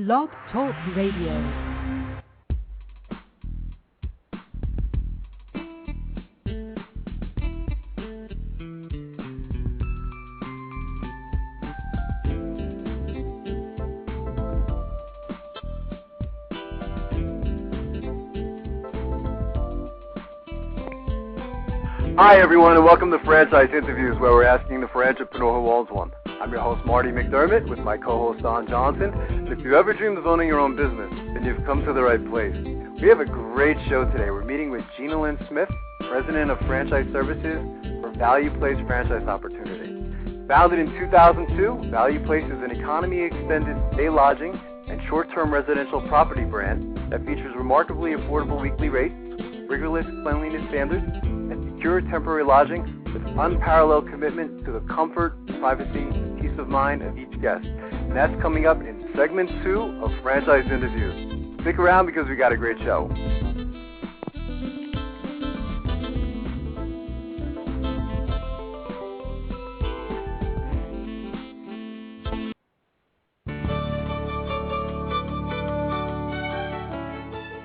Blog Talk Radio. Hi everyone, and welcome to Franchise Interviews, where we're asking the franchipreneur who owns one. I'm your host Marty McDermott with my co-host Don Johnson. And if you ever dreamed of owning your own business, then you've come to the right place. We have a great show today. We're meeting with Gina Lynn Smith, President of Franchise Services for Value Place Franchise Opportunity. Founded in 2002, Value Place is an economy extended stay lodging and short-term residential property brand that features remarkably affordable weekly rates, rigorous cleanliness standards, and secure temporary lodging with unparalleled commitment to the comfort, privacy, and peace of mind of each guest. And that's coming up in segment 2 of Franchise Interviews. Stick around because we got a great show.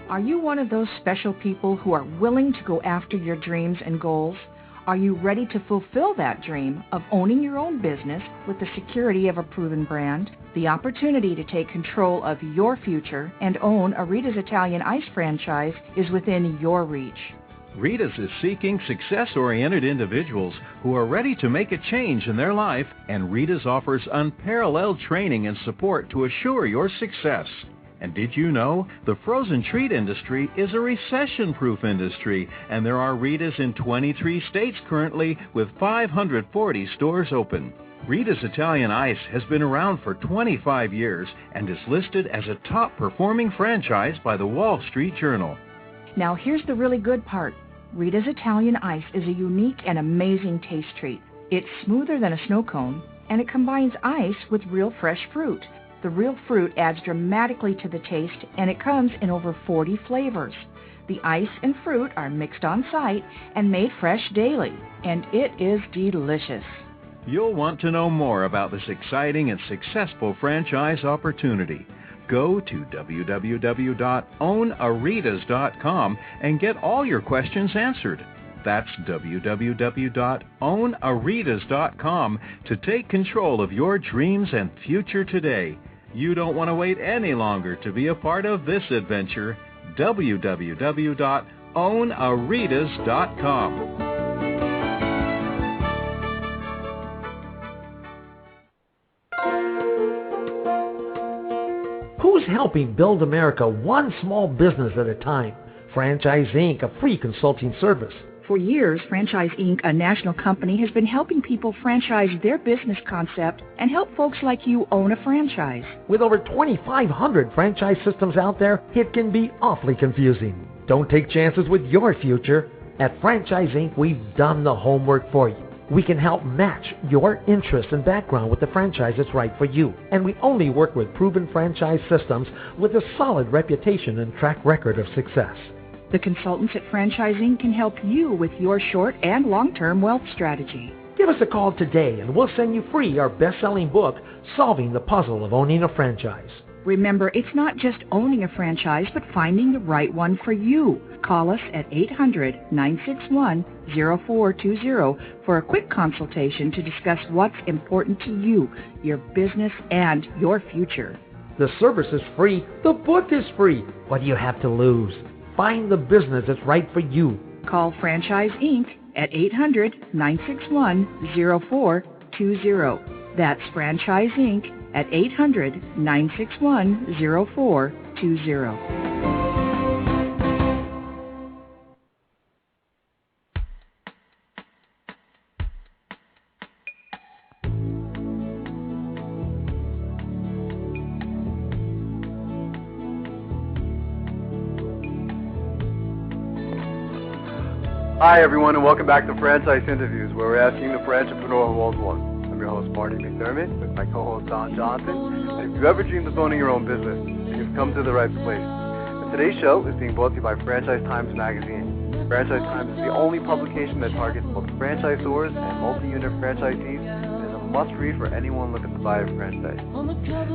Are you one of those special people who are willing to go after your dreams and goals? Are you ready to fulfill that dream of owning your own business with the security of a proven brand? The opportunity to take control of your future and own a Rita's Italian Ice franchise is within your reach. Rita's is seeking success-oriented individuals who are ready to make a change in their life, and Rita's offers unparalleled training and support to assure your success. And did you know the frozen treat industry is a recession-proof industry, and there are Rita's in 23 states currently with 540 stores open. Rita's Italian Ice has been around for 25 years and is listed as a top-performing franchise by the Wall Street Journal. Now here's the really good part. Rita's Italian Ice is a unique and amazing taste treat. It's smoother than a snow cone, and it combines ice with real fresh fruit. The real fruit adds dramatically to the taste, and it comes in over 40 flavors. The ice and fruit are mixed on site and made fresh daily, and it is delicious. You'll want to know more about this exciting and successful franchise opportunity. Go to www.ownaritas.com and get all your questions answered. That's www.ownaritas.com to take control of your dreams and future today. You don't want to wait any longer to be a part of this adventure. www.ownaritas.com. Who's helping build America one small business at a time? Franchise Inc., a free consulting service. For years, Franchise Inc., a national company, has been helping people franchise their business concept and help folks like you own a franchise. With over 2,500 franchise systems out there, it can be awfully confusing. Don't take chances with your future. At Franchise Inc., we've done the homework for you. We can help match your interests and background with the franchise that's right for you. And we only work with proven franchise systems with a solid reputation and track record of success. The consultants at Franchise Inc. can help you with your short and long-term wealth strategy. Give us a call today and we'll send you free our best-selling book, Solving the Puzzle of Owning a Franchise. Remember, it's not just owning a franchise, but finding the right one for you. Call us at 800-961-0420 for a quick consultation to discuss what's important to you, your business, and your future. The service is free. The book is free. What do you have to lose? Find the business that's right for you. Call Franchise Inc. at 800-961-0420. That's Franchise Inc. at 800-961-0420. Hi everyone, and welcome back to Franchise Interviews, where we're asking the franchipreneur who owns one. I'm your host Marty McDermott with my co-host Don Johnson. And if you ever dreamed of owning your own business, then you've come to the right place. And today's show is being brought to you by Franchise Times Magazine. Franchise Times is the only publication that targets both franchisors and multi-unit franchisees and is a must-read for anyone looking to buy a franchise.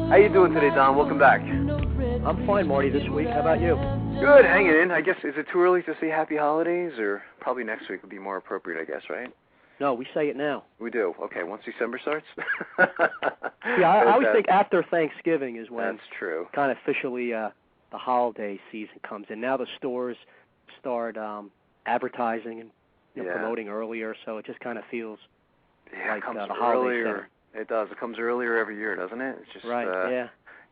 How you doing today, Don? Welcome back. I'm fine, Marty, this week. How about you? Good, hanging in. I guess, is it too early to say happy holidays, or probably next week would be more appropriate, I guess, right? No, we say it now. We do. Okay, once December starts? Yeah, I always think after Thanksgiving is when that's true. Kind of officially the holiday season comes in. Now the stores start advertising and promoting earlier, so it just kind of feels like it comes the holiday earlier. season. It does. It comes earlier every year, doesn't it? It's just right. Yeah.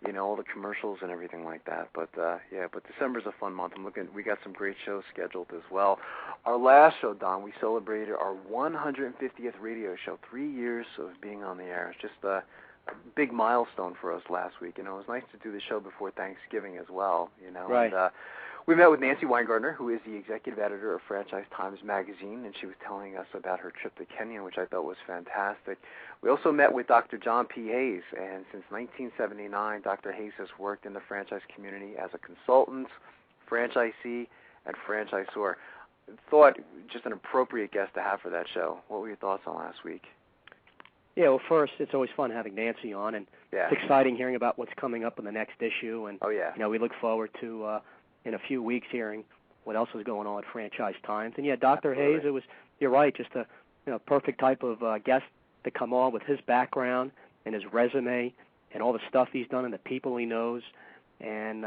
You know, all the commercials and everything like that. But but December's a fun month. We got some great shows scheduled as well. Our last show, Don, we celebrated our 150th radio show. 3 years of being on the air. It's just a big milestone for us last week. You know, it was nice to do the show before Thanksgiving as well. You know, right. And, we met with Nancy Weingartner, who is the executive editor of Franchise Times Magazine, and she was telling us about her trip to Kenya, which I thought was fantastic. We also met with Dr. John P. Hayes, and since 1979, Dr. Hayes has worked in the franchise community as a consultant, franchisee, and franchisor. Thought just an appropriate guest to have for that show. What were your thoughts on last week? Yeah, well, first, it's always fun having Nancy on, and it's exciting hearing about what's coming up in the next issue. And, you know, we look forward to, in a few weeks, hearing what else is going on at Franchise Times. And, Dr. Hayes, you're right, just a perfect type of guest to come on with his background and his resume and all the stuff he's done and the people he knows. And,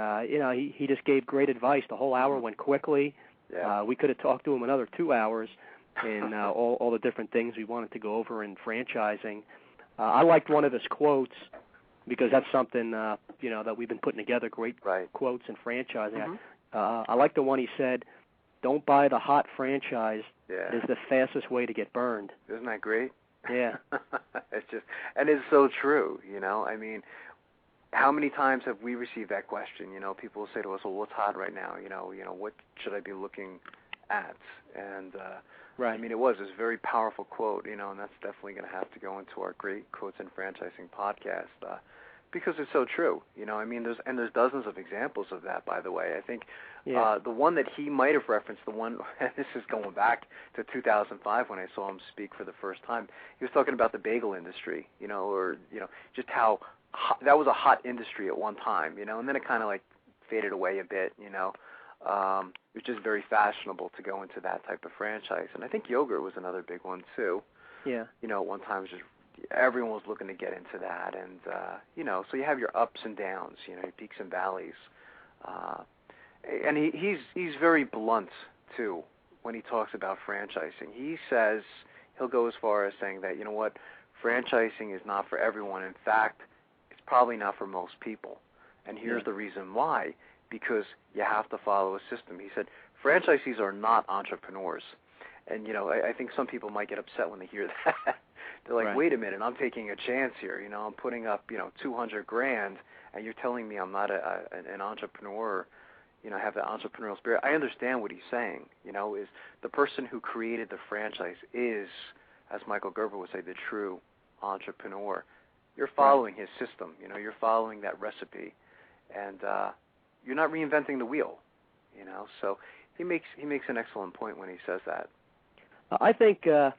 he just gave great advice. The whole hour went quickly. Yeah. We could have talked to him another 2 hours in all the different things we wanted to go over in franchising. I liked one of his quotes because that's something, that we've been putting together, great quotes in franchising. I like the one he said, "Don't buy the hot franchise. It is the fastest way to get burned." Isn't that great? Yeah. And it's so true, I mean, how many times have we received that question? People will say to us, well, what's hot right now? What should I be looking at? And, I mean, it was a very powerful quote, and that's definitely going to have to go into our great Quotes in Franchising podcast, because it's so true, I mean, there's dozens of examples of that, by the way. I think the one that he might have referenced, and this is going back to 2005 when I saw him speak for the first time, he was talking about the bagel industry, just how that was a hot industry at one time, and then it kind of like faded away a bit, it was just very fashionable to go into that type of franchise. And I think yogurt was another big one too. Yeah. At one time it was just everyone was looking to get into that, and so you have your ups and downs, your peaks and valleys, and he's very blunt too when he talks about franchising. He says he'll go as far as saying that franchising is not for everyone. In fact, it's probably not for most people, and here's the reason why: because you have to follow a system. He said franchisees are not entrepreneurs, and I think some people might get upset when they hear that. They're like, wait a minute, I'm taking a chance here. I'm putting up, $200,000, and you're telling me I'm not an entrepreneur, have the entrepreneurial spirit. I understand what he's saying, is the person who created the franchise is, as Michael Gerber would say, the true entrepreneur. You're following his system, you're following that recipe, and you're not reinventing the wheel, So he makes an excellent point when he says that. I think that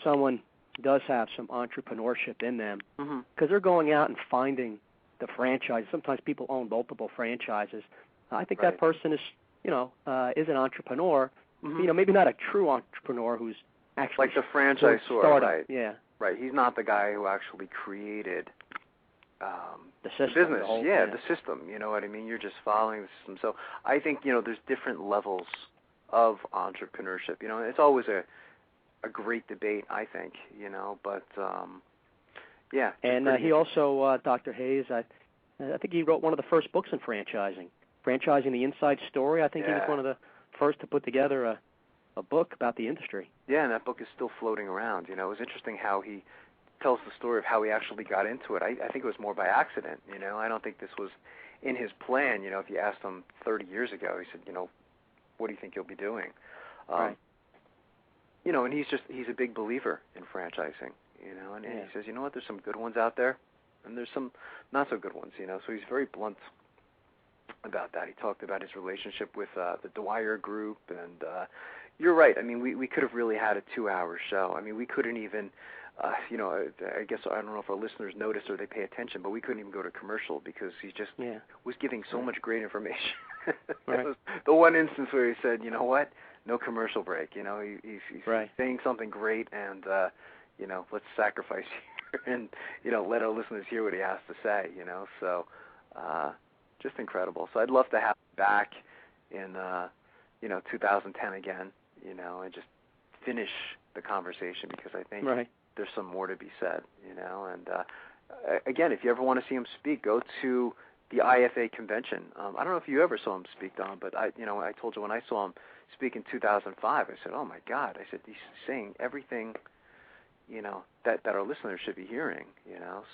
someone does have some entrepreneurship in them because they're going out and finding the franchise. Sometimes people own multiple franchises. I think that person is, is an entrepreneur. Maybe not a true entrepreneur who's actually like the franchisor, startup. right? Yeah, right. He's not the guy who actually created the system, the business. the system. You know what I mean? You're just following the system. So I think there's different levels of entrepreneurship. It's always a great debate, I think, but And he also, Dr. Hayes, I think he wrote one of the first books in franchising, The Inside Story. I think he was one of the first to put together a book about the industry. Yeah, and that book is still floating around. It was interesting how he tells the story of how he actually got into it. I think it was more by accident. I don't think this was in his plan. If you asked him 30 years ago, he said, what do you think you'll be doing? Right. And he's a big believer in franchising, and he says, what, there's some good ones out there, and there's some not so good ones, so he's very blunt about that. He talked about his relationship with the DeBoer group, and you're right. I mean, we could have really had a 2-hour show. I mean, we couldn't even I guess I don't know if our listeners noticed or they pay attention, but we couldn't even go to commercial because he just was giving so much great information. That was the one instance where he said, you know what, no commercial break. He's saying something great, and let's sacrifice here and let our listeners hear what he has to say. So just incredible. So I'd love to have him back in 2010 again. And just finish the conversation because I think there's some more to be said. And again, if you ever want to see him speak, go to the IFA convention. I don't know if you ever saw him speak, Don, but I told you when I saw him speak in 2005, I said, oh my God, I said he's saying everything, that our listeners should be hearing,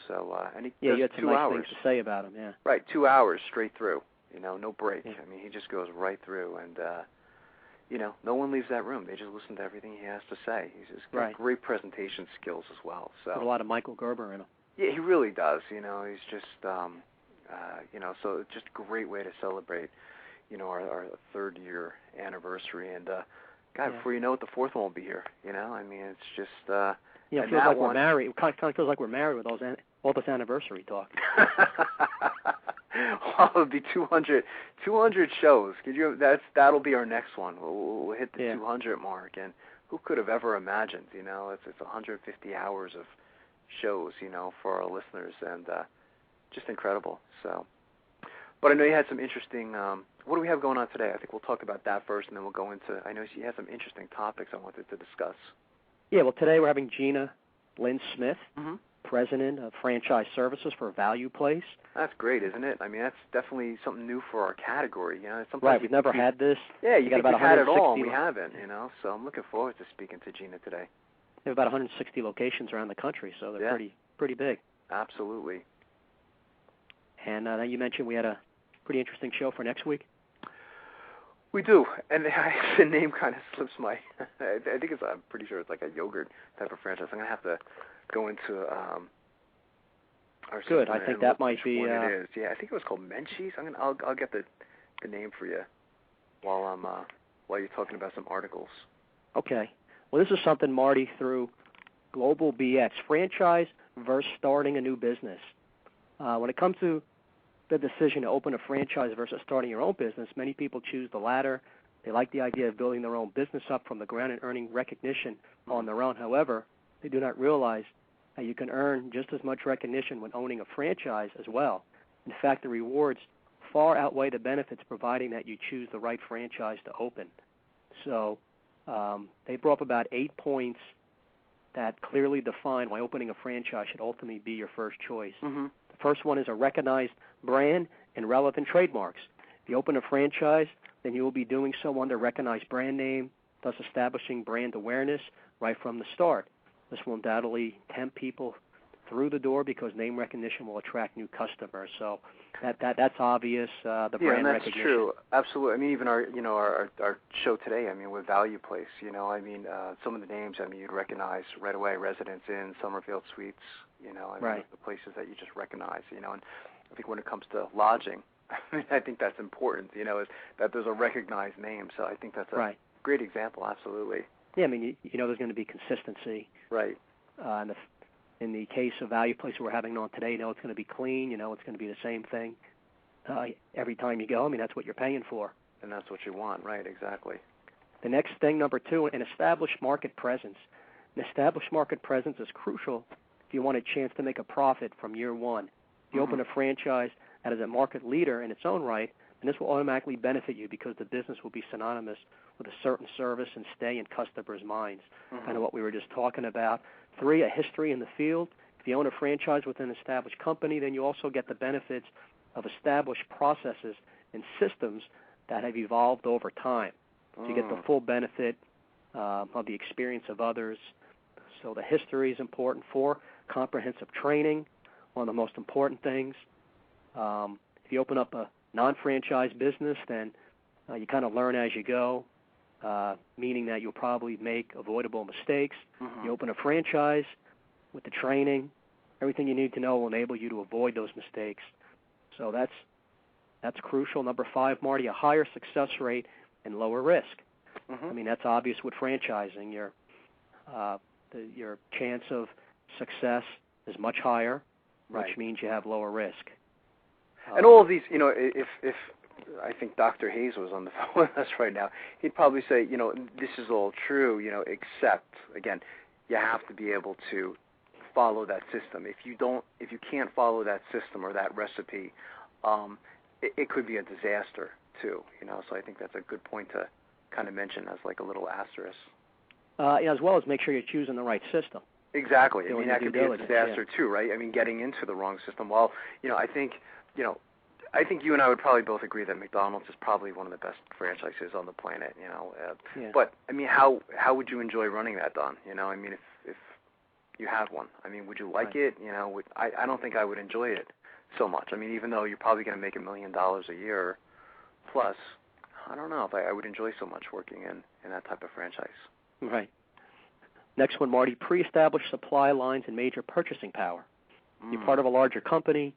So and he does you had some 2 nice hours things to say about him, Right, 2 hours straight through, no break. I mean, he just goes right through, and no one leaves that room. They just listen to everything he has to say. He's just got great presentation skills as well. So there's a lot of Michael Gerber in him. Yeah, he really does. He's just so it's just a great way to celebrate, our third year anniversary. And before you know it, the fourth one will be here. I mean, it's just it feels like we're married. It kind of feels like we're married with all this anniversary talk. Well, it'll be 200 shows. That'll be our next one. We'll hit the 200 mark, and who could have ever imagined? It's 150 hours of shows, for our listeners, and just incredible. So, but I know you had some interesting. What do we have going on today? I think we'll talk about that first, and then we'll go into. I know you had some interesting topics I wanted to discuss. Yeah, well, today we're having Gina Lynn Smith, President of Franchise Services for Value Place. That's great, isn't it? I mean, that's definitely something new for our category. Right, we've never had this. Yeah, you got about had it all, and we haven't. So I'm looking forward to speaking to Gina today. We have about 160 locations around the country, so they're pretty big. Absolutely. And then you mentioned we had a pretty interesting show for next week. We do, and the name kind of slips my. I think I'm pretty sure it's like a yogurt type of franchise. I'm gonna have to go into our. Good, I think that might be. What it is? Yeah, I think it was called Menchie's. I'll get the name for you while you're talking about some articles. Okay. Well, this is something, Marty, through Global BX, franchise versus starting a new business. When it comes to the decision to open a franchise versus starting your own business, many people choose the latter. They like the idea of building their own business up from the ground and earning recognition on their own. However, they do not realize that you can earn just as much recognition when owning a franchise as well. In fact, the rewards far outweigh the benefits, providing that you choose the right franchise to open. So they brought up about 8 points that clearly define why opening a franchise should ultimately be your first choice. The first one is a recognized brand and relevant trademarks. If you open a franchise, then you will be doing so under a recognized brand name, thus establishing brand awareness right from the start. This will undoubtedly tempt people through the door because name recognition will attract new customers. So that's obvious. The brand that's recognition. True. Absolutely. I mean, even our show today. I mean, with Value Place. Some of the names. I mean, you'd recognize right away. Residence Inn, Summerfield Suites. The places that you just recognize. And I think when it comes to lodging, I think that's important. Is that there's a recognized name. So I think that's a great example. Absolutely. Yeah. I mean, there's going to be consistency. Right. In the case of Value Place we're having on today, it's going to be clean. It's going to be the same thing every time you go. I mean, that's what you're paying for. And that's what you want, right? Exactly. The next thing, number 2, an established market presence. An established market presence is crucial if you want a chance to make a profit from year one. If you open a franchise that is a market leader in its own right, then this will automatically benefit you because the business will be synonymous with a certain service and stay in customers' minds. Kind of what we were just talking about. 3, a history in the field. If you own a franchise with an established company, then you also get the benefits of established processes and systems that have evolved over time. So you get the full benefit of the experience of others. So the history is important. 4, comprehensive training, one of the most important things. If you open up a non-franchise business, then you kind of learn as you go. Meaning that you'll probably make avoidable mistakes. You open a franchise with the training, everything you need to know will enable you to avoid those mistakes. So that's crucial. Number 5, Marty, a higher success rate and lower risk. I mean, that's obvious with franchising. Your chance of success is much higher, which means you have lower risk. And all of these, if I think Dr. Hayes was on the phone with us right now, he'd probably say, this is all true, except, again, you have to be able to follow that system. If you can't follow that system or that recipe, it could be a disaster too, So I think that's a good point to kind of mention as like a little asterisk. As well as make sure you're choosing the right system. Exactly. I mean, that could be a disaster too, right? I mean, getting into the wrong system. Well, I think you and I would probably both agree that McDonald's is probably one of the best franchises on the planet, But, I mean, how would you enjoy running that, Don? I mean, if you had one, I mean, would you like it? I don't think I would enjoy it so much. I mean, even though you're probably going to make $1 million a year plus, I don't know if I would enjoy so much working in that type of franchise. Right. Next one, Marty, pre-established supply lines and major purchasing power. You're part of a larger company.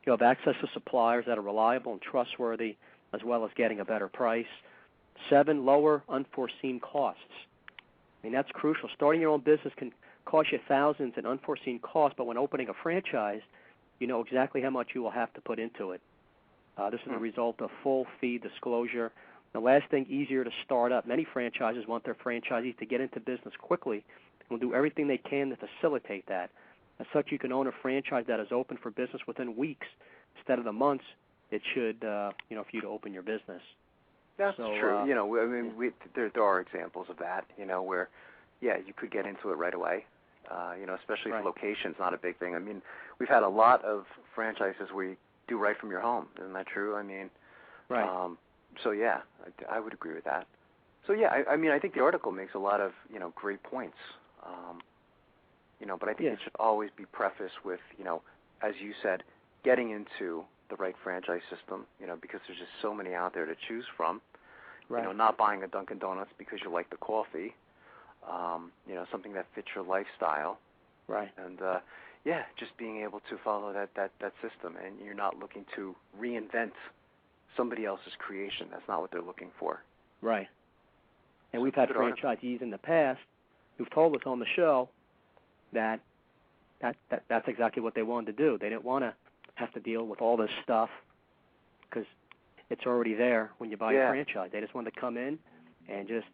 You have access to suppliers that are reliable and trustworthy, as well as getting a better price. 7, lower unforeseen costs. I mean, that's crucial. Starting your own business can cost you thousands in unforeseen costs, but when opening a franchise, you know exactly how much you will have to put into it. This is a result of full fee disclosure. The last thing, easier to start up. Many franchises want their franchisees to get into business quickly and will do everything they can to facilitate that. As such, you can own a franchise that is open for business within weeks instead of the months it should, for you to open your business. That's true. I mean, there are examples of that, where, you could get into it right away. Especially if location's not a big thing. I mean, we've had a lot of franchises where you do right from your home. Isn't that true? I mean, so yeah, I would agree with that. So yeah, I mean, I think the article makes a lot of great points. But I think it should always be prefaced with as you said, getting into the right franchise system. Because there's just so many out there to choose from. Right. Not buying a Dunkin' Donuts because you like the coffee. Something that fits your lifestyle. Right. And just being able to follow that system, and you're not looking to reinvent somebody else's creation. That's not what they're looking for. Right. And we've had franchisees in the past who've told us on the show that's exactly what they wanted to do. They didn't want to have to deal with all this stuff because it's already there when you buy a franchise. They just wanted to come in and just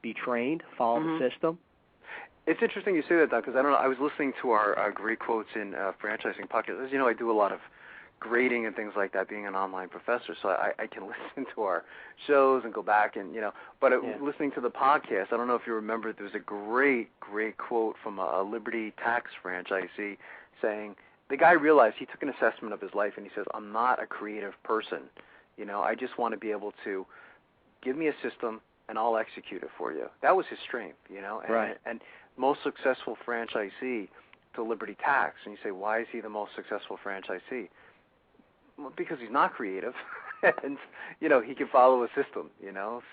be trained, follow the system. It's interesting you say that, Doc, because I don't know. I was listening to our great quotes in franchising podcast. As you know, I do a lot of grading and things like that, being an online professor, so I can listen to our shows and go back and But listening to the podcast, I don't know if you remember, there was a great quote from a Liberty Tax franchisee saying the guy realized, he took an assessment of his life and he says, I'm not a creative person. I just want to be able to give me a system and I'll execute it for you. That was his strength, and most successful franchisee to Liberty Tax. And you say, why is he the most successful franchisee? Well, because he's not creative, and he can follow a system.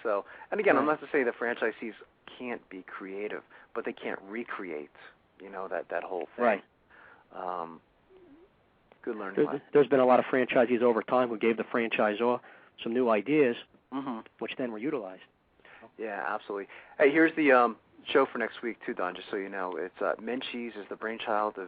So, and again, I'm not to say that franchisees can't be creative, but they can't recreate, that whole thing. Right. Good learning. There's been a lot of franchisees over time who gave the franchisor some new ideas, which then were utilized. Yeah, absolutely. Hey, here's the show for next week too, Don. Just so you know, it's Menchie's is the brainchild of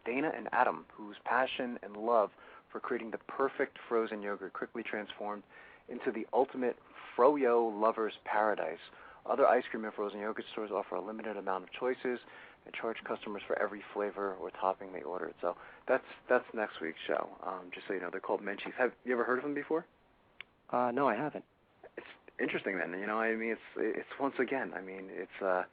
Dana and Adam, whose passion and love for creating the perfect frozen yogurt quickly transformed into the ultimate froyo lover's paradise. Other ice cream and frozen yogurt stores offer a limited amount of choices and charge customers for every flavor or topping they ordered. So that's next week's show. Just so you know, they're called Menchie's. Have you ever heard of them before? No, I haven't. It's interesting then. I mean, it's once again. I mean, it's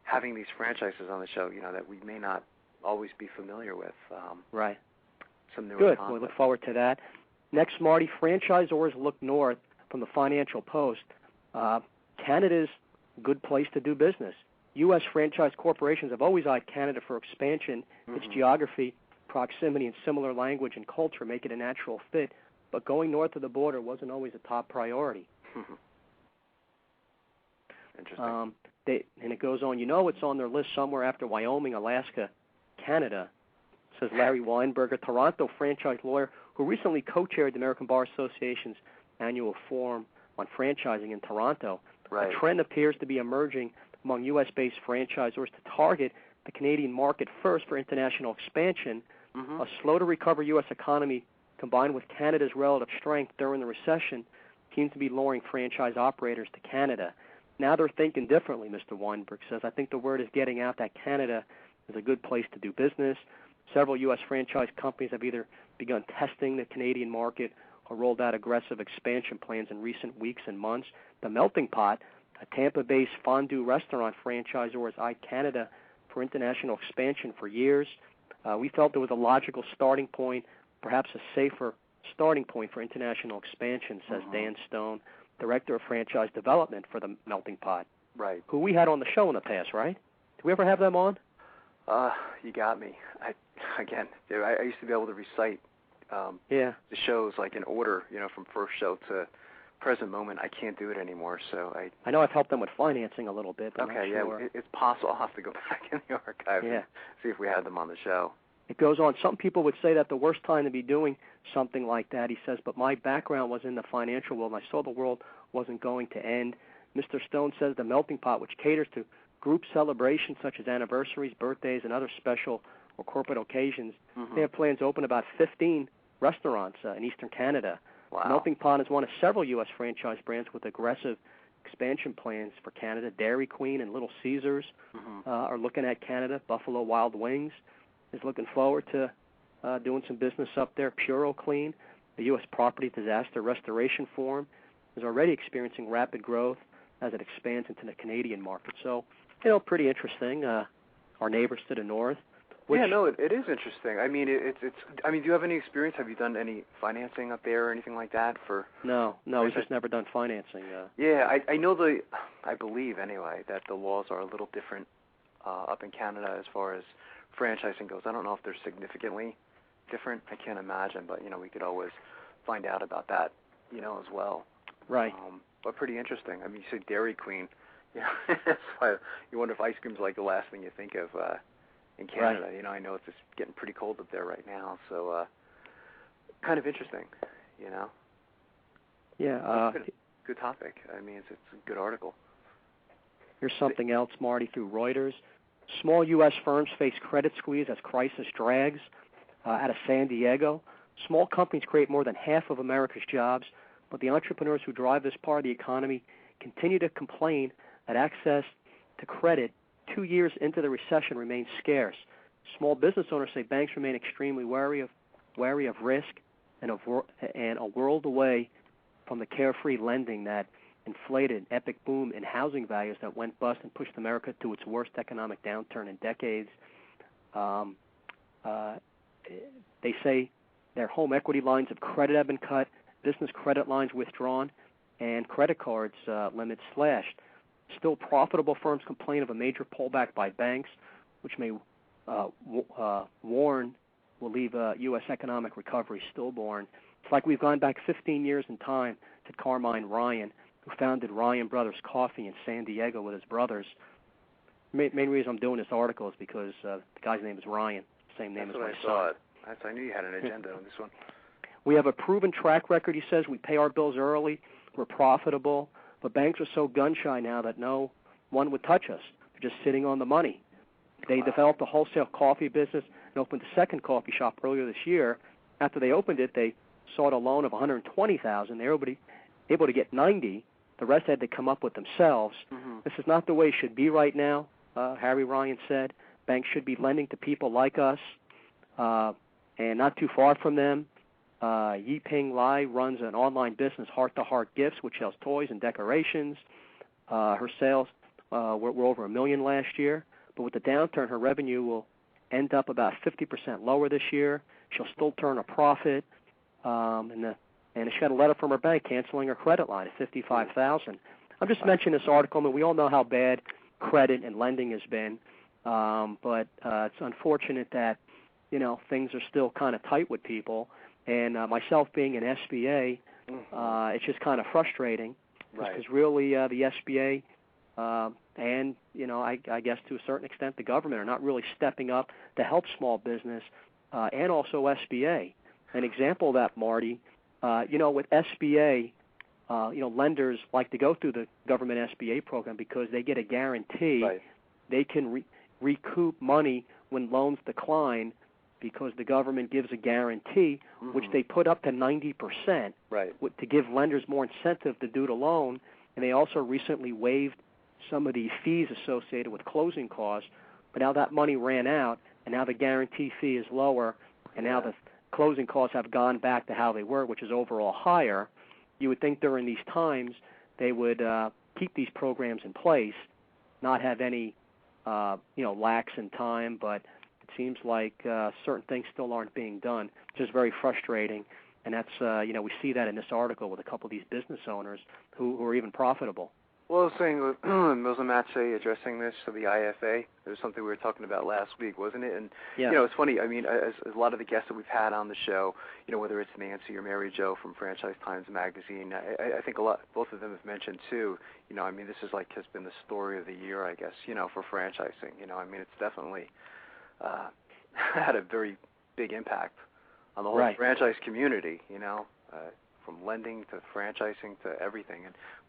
having these franchises on the show. That we may not always be familiar with. Right. Some newer Good. content. We look forward to that. Next, Marty, franchisors look north from the Financial Post. Canada's a good place to do business. U.S. franchise corporations have always eyed Canada for expansion. Its geography, proximity, and similar language and culture make it a natural fit, but going north of the border wasn't always a top priority. Interesting. And it goes on, it's on their list somewhere after Wyoming, Alaska, Canada, says Larry Weinberger, Toronto franchise lawyer who recently co-chaired the American Bar Association's annual forum on franchising in Toronto. Right. A trend appears to be emerging among U.S.-based franchisors to target the Canadian market first for international expansion. A slow-to-recover U.S. economy combined with Canada's relative strength during the recession seems to be luring franchise operators to Canada. Now they're thinking differently, Mr. Weinberg says. I think the word is getting out that Canada is a good place to do business. Several U.S. franchise companies have either begun testing the Canadian market or rolled out aggressive expansion plans in recent weeks and months. The Melting Pot, a Tampa-based fondue restaurant franchisor, has eyed Canada for international expansion for years. We felt there was a logical starting point, perhaps a safer starting point for international expansion, says Dan Stone, Director of Franchise Development for the Melting Pot. Right. Who we had on the show in the past, right? Did we ever have them on? You got me. I used to be able to recite the shows like in order, from first show to present moment. I can't do it anymore, so I know I've helped them with financing a little bit. But okay, it's possible. I'll have to go back in the archive and see if we had them on the show. It goes on. Some people would say that the worst time to be doing something like that, he says, but my background was in the financial world, and I saw the world wasn't going to end. Mr. Stone says the Melting Pot, which caters to group celebrations such as anniversaries, birthdays, and other special or corporate occasions, they have plans to open about 15 restaurants in eastern Canada. Wow. Melting Pot is one of several U.S. franchise brands with aggressive expansion plans for Canada. Dairy Queen and Little Caesars are looking at Canada. Buffalo Wild Wings is looking forward to doing some business up there. PuroClean, the U.S. Property Disaster Restoration Forum, is already experiencing rapid growth as it expands into the Canadian market. So, pretty interesting. Our neighbors to the north. It is interesting. I mean, do you have any experience? Have you done any financing up there or anything like that for? No, we've just never done financing. I know I believe anyway that the laws are a little different up in Canada as far as franchising goes. I don't know if they're significantly different. I can't imagine, but we could always find out about that, as well. Right. But pretty interesting. I mean, you said Dairy Queen. That's why you wonder if ice cream's like the last thing you think of in Canada. Right. I know it's getting pretty cold up there right now, so kind of interesting. Yeah. Good topic. I mean, it's a good article. Here's something else, Marty, through Reuters. Small U.S. firms face credit squeeze as crisis drags. Out of San Diego, small companies create more than half of America's jobs, but the entrepreneurs who drive this part of the economy continue to complain that access to credit 2 years into the recession remains scarce. Small business owners say banks remain extremely wary of risk and a world away from the carefree lending that inflated an epic boom in housing values that went bust and pushed America to its worst economic downturn in decades. They say their home equity lines of credit have been cut, business credit lines withdrawn, and credit cards limits slashed. Still, profitable firms complain of a major pullback by banks, which may warn will leave U.S. economic recovery stillborn. It's like we've gone back 15 years in time to Carmine Ryan, who founded Ryan Brothers Coffee in San Diego with his brothers. Main reason I'm doing this article is because the guy's name is Ryan, same name as my son. I knew you had an agenda on this one. We have a proven track record, he says. We pay our bills early. We're profitable. But banks are so gun-shy now that no one would touch us. They're just sitting on the money. They developed a wholesale coffee business and opened a second coffee shop earlier this year. After they opened it, they sought a loan of $120,000. They were able to get $90,000. The rest had to come up with themselves. This is not the way it should be right now, Harry Ryan said. Banks should be lending to people like us and not too far from them. Yiping Lai runs an online business, Heart to Heart Gifts, which sells toys and decorations. Her sales were over $1 million last year, but with the downturn, her revenue will end up about 50% lower this year. She'll still turn a profit, and she got a letter from her bank canceling her credit line at $55,000. I'm just mentioning this article. I mean, we all know how bad credit and lending has been, but it's unfortunate that things are still kind of tight with people. And myself being an SBA, it's just kind of frustrating because really the SBA and, I guess to a certain extent the government are not really stepping up to help small business and also SBA. An example of that, Marty, with SBA, lenders like to go through the government SBA program because they get a guarantee. They can recoup money when loans decline because the government gives a guarantee, which they put up to 90%, to give lenders more incentive to do the loan. And they also recently waived some of the fees associated with closing costs. But now that money ran out, and now the guarantee fee is lower, and now the closing costs have gone back to how they were, which is overall higher. You would think during these times they would keep these programs in place, not have any lax in time, but it seems like certain things still aren't being done, which is very frustrating. And that's, we see that in this article with a couple of these business owners who are even profitable. Well, I was saying, wasn't Matt say addressing this to the IFA? It was something we were talking about last week, wasn't it? And, it's funny. I mean, as a lot of the guests that we've had on the show, whether it's Nancy or Mary Jo from Franchise Times Magazine, I think both of them have mentioned, too, this is has been the story of the year, I guess, for franchising. It's definitely had a very big impact on the whole franchise community, from lending to franchising to everything.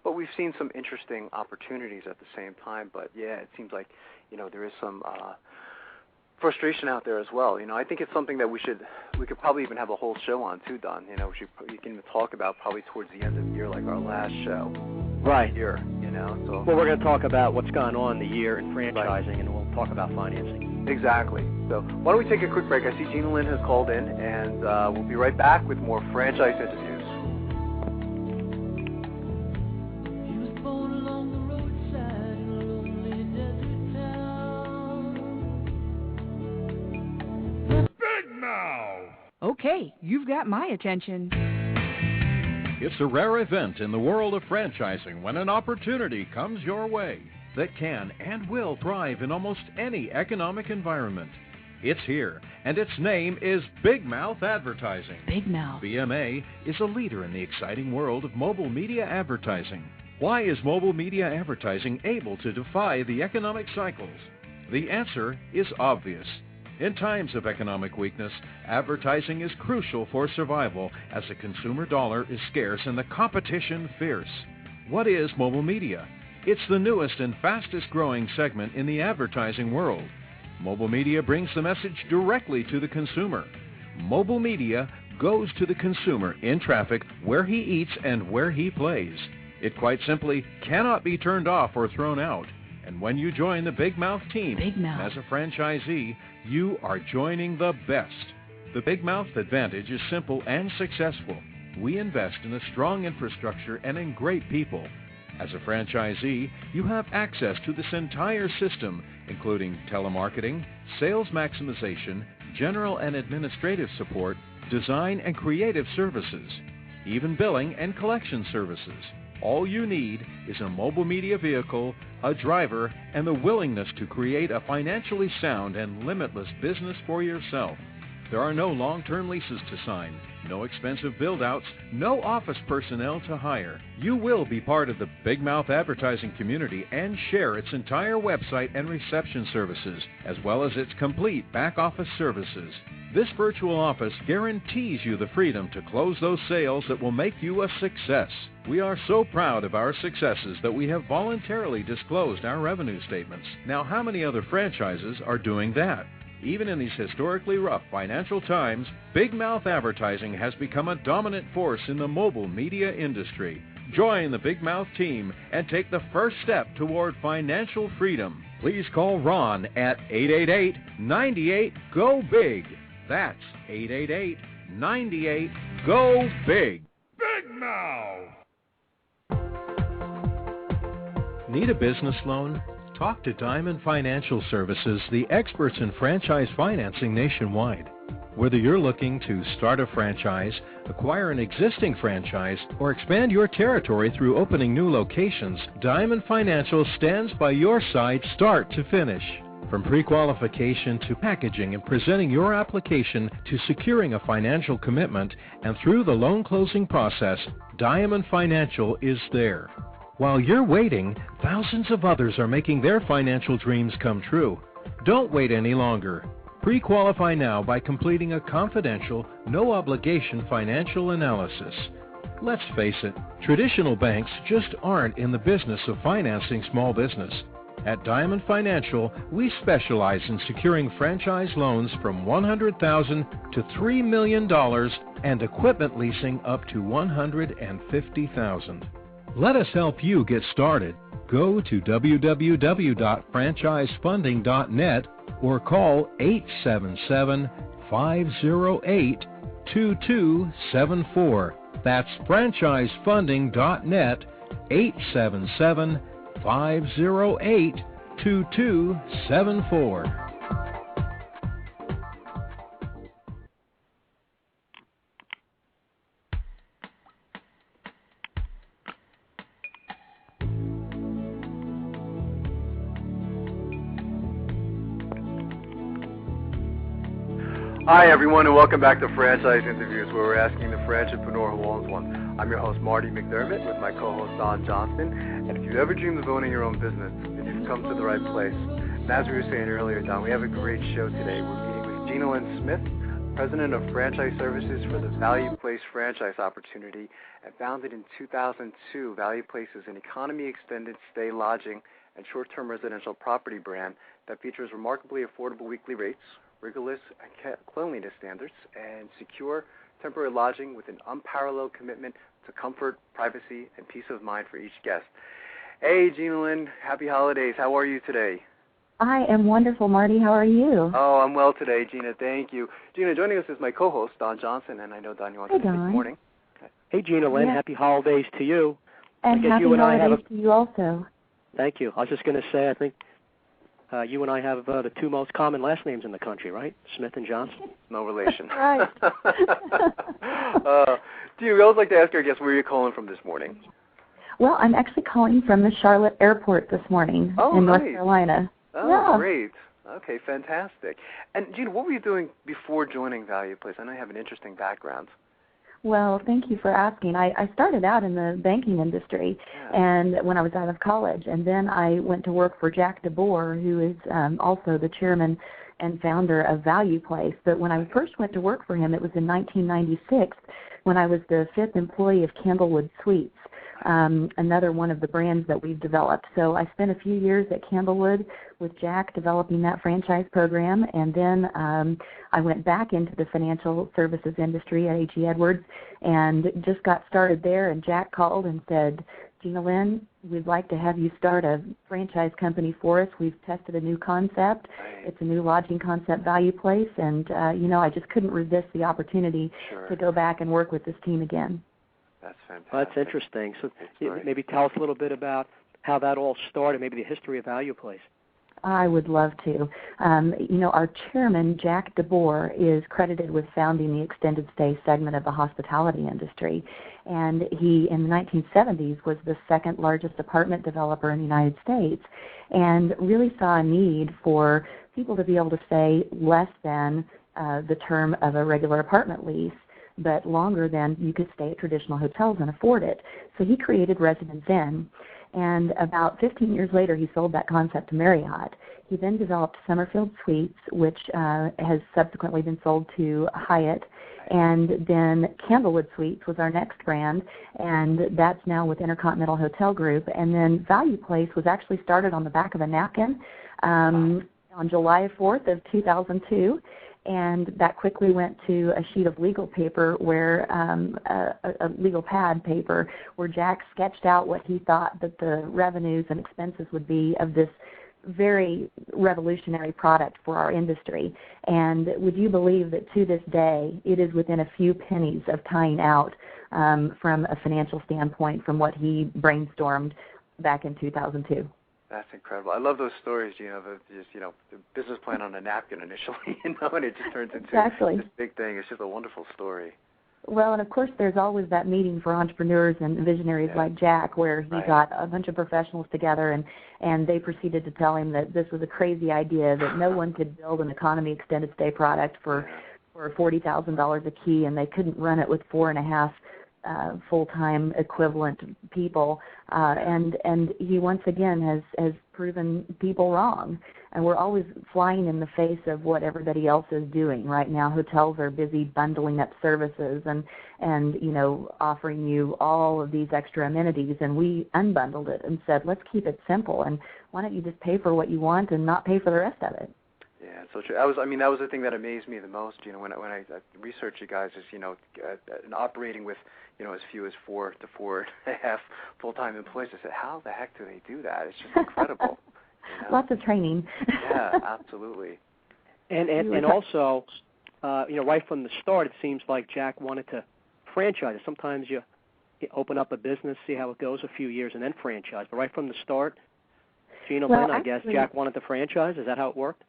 But we've seen some interesting opportunities at the same time. But, it seems like, there is some frustration out there as well. I think it's something that we could probably even have a whole show on, too, Don. You can even talk about probably towards the end of the year, like our last show. Right. Here, So. Well, we're going to talk about what's gone on in the year in franchising, and we'll talk about financing. Exactly. So why don't we take a quick break? I see Gina Lynn has called in, and we'll be right back with more franchise interviews. Okay, you've got my attention. It's a rare event in the world of franchising when an opportunity comes your way that can and will thrive in almost any economic environment. It's here, and its name is Big Mouth Advertising. Big Mouth. BMA is a leader in the exciting world of mobile media advertising. Why is mobile media advertising able to defy the economic cycles? The answer is obvious. In times of economic weakness, advertising is crucial for survival as the consumer dollar is scarce and the competition fierce. What is mobile media? It's the newest and fastest growing segment in the advertising world. Mobile media brings the message directly to the consumer. Mobile media goes to the consumer in traffic where he eats and where he plays. It quite simply cannot be turned off or thrown out. And when you join the Big Mouth team as a franchisee, you are joining the best. The Big Mouth advantage is simple and successful. We invest in a strong infrastructure and in great people. As a franchisee, you have access to this entire system, including telemarketing, sales maximization, general and administrative support, design and creative services, even billing and collection services. All you need is a mobile media vehicle, a driver, and the willingness to create a financially sound and limitless business for yourself. There are no long-term leases to sign, no expensive build-outs, no office personnel to hire. You will be part of the Big Mouth advertising community and share its entire website and reception services, as well as its complete back-office services. This virtual office guarantees you the freedom to close those sales that will make you a success. We are so proud of our successes that we have voluntarily disclosed our revenue statements. Now, how many other franchises are doing that? Even in these historically rough financial times, Big Mouth Advertising has become a dominant force in the mobile media industry. Join the Big Mouth team and take the first step toward financial freedom. Please call Ron at 888-98-GO-BIG. That's 888-98-GO-BIG. Big Mouth! Need a business loan? Talk to Diamond Financial Services, the experts in franchise financing nationwide. Whether you're looking to start a franchise, acquire an existing franchise, or expand your territory through opening new locations, Diamond Financial stands by your side start to finish. From pre-qualification to packaging and presenting your application to securing a financial commitment and through the loan closing process, Diamond Financial is there. While you're waiting, thousands of others are making their financial dreams come true. Don't wait any longer. Pre-qualify now by completing a confidential, no-obligation financial analysis. Let's face it, traditional banks just aren't in the business of financing small business. At Diamond Financial, we specialize in securing franchise loans from $100,000 to $3 million and equipment leasing up to $150,000. Let us help you get started. Go to www.franchisefunding.net or call 877-508-2274. That's franchisefunding.net, 877-508-2274. Hi, everyone, and welcome back to Franchise Interviews, where we're asking the entrepreneur who owns one. I'm your host, Marty McDermott, with my co-host, Don Johnson. And if you ever dreamed of owning your own business, then you've come to the right place. And as we were saying earlier, Don, we have a great show today. We're meeting with Gina Lynn Smith, President of Franchise Services for the Value Place franchise opportunity. And founded in 2002, Value Place is an economy extended stay lodging and short-term residential property brand that features remarkably affordable weekly rates, rigorous cleanliness standards, and secure temporary lodging with an unparalleled commitment to comfort, privacy, and peace of mind for each guest. Hey, Gina Lynn, happy holidays. How are you today? I am wonderful, Marty. How are you? Oh, I'm well today, Gina. Thank you. Gina, joining us is my co-host, Don Johnson, and I know, Don, you want to speak this morning. Hey, Gina Lynn, happy holidays to you. And happy holidays to you also. Thank you. I was just going to say, I think you and I have the two most common last names in the country, right? Smith and Johnson. No relation. Right. Do you always like to ask our guests where you're calling from this morning? Well, I'm actually calling from the Charlotte Airport this morning in North Carolina. Oh, yeah. Great. Okay, fantastic. And, Gina, what were you doing before joining Value Place? I know you have an interesting background. Well, thank you for asking. I started out in the banking industry and when I was out of college, and then I went to work for Jack DeBoer, who is also the chairman and founder of Value Place. But when I first went to work for him, it was in 1996 when I was the 5th employee of Candlewood Suites, another one of the brands that we've developed. So I spent a few years at Candlewood with Jack developing that franchise program, and then I went back into the financial services industry at A.G. Edwards and just got started there, and Jack called and said, Gina Lynn, we'd like to have you start a franchise company for us. We've tested a new concept. It's a new lodging concept, Value Place, and, I just couldn't resist the opportunity to go back and work with this team again. That's fantastic. Well, that's interesting. So maybe tell us a little bit about how that all started, maybe the history of Value Place. I would love to. Our chairman, Jack DeBoer, is credited with founding the extended stay segment of the hospitality industry. And he, in the 1970s, was the second largest apartment developer in the United States and really saw a need for people to be able to stay less than the term of a regular apartment lease, but longer than you could stay at traditional hotels and afford it. So he created Residence Inn. And about 15 years later, he sold that concept to Marriott. He then developed Summerfield Suites, which has subsequently been sold to Hyatt. And then Candlewood Suites was our next brand, and that's now with Intercontinental Hotel Group. And then Value Place was actually started on the back of a napkin on July 4th of 2002. And that quickly went to a sheet of legal paper where a legal pad paper where Jack sketched out what he thought that the revenues and expenses would be of this very revolutionary product for our industry. And would you believe that to this day it is within a few pennies of tying out from a financial standpoint from what he brainstormed back in 2002. That's incredible. I love those stories, the business plan on a napkin initially, and it just turns into this big thing. It's just a wonderful story. Well, and of course there's always that meeting for entrepreneurs and visionaries like Jack where he got a bunch of professionals together and they proceeded to tell him that this was a crazy idea, that no one could build an economy extended stay product for $40,000 a key, and they couldn't run it with 4.5 full-time equivalent people, and he once again has proven people wrong. And we're always flying in the face of what everybody else is doing. Right now, hotels are busy bundling up services and offering you all of these extra amenities. And we unbundled it and said, let's keep it simple. And why don't you just pay for what you want and not pay for the rest of it? Yeah, so true. That was the thing that amazed me the most. When I researched you guys, is operating with as few as 4 to 4.5 full-time employees. I said, how the heck do they do that? It's just incredible. Lots of training. Yeah, absolutely. And also, right from the start, it seems like Jack wanted to franchise. Sometimes you open up a business, see how it goes a few years, and then franchise. But right from the start, Gina Lynn, I guess Jack wanted to franchise. Is that how it worked?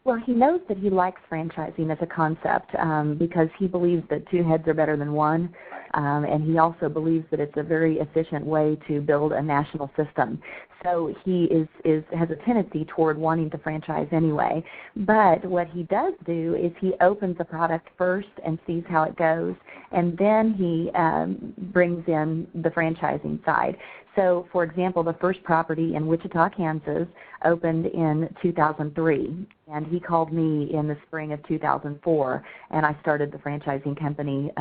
Well, he knows that he likes franchising as a concept because he believes that two heads are better than one, and he also believes that it's a very efficient way to build a national system. So he has a tendency toward wanting to franchise anyway. But what he does do is he opens a product first and sees how it goes, and then he brings in the franchising side. So, for example, the first property in Wichita, Kansas, opened in 2003, and he called me in the spring of 2004, and I started the franchising company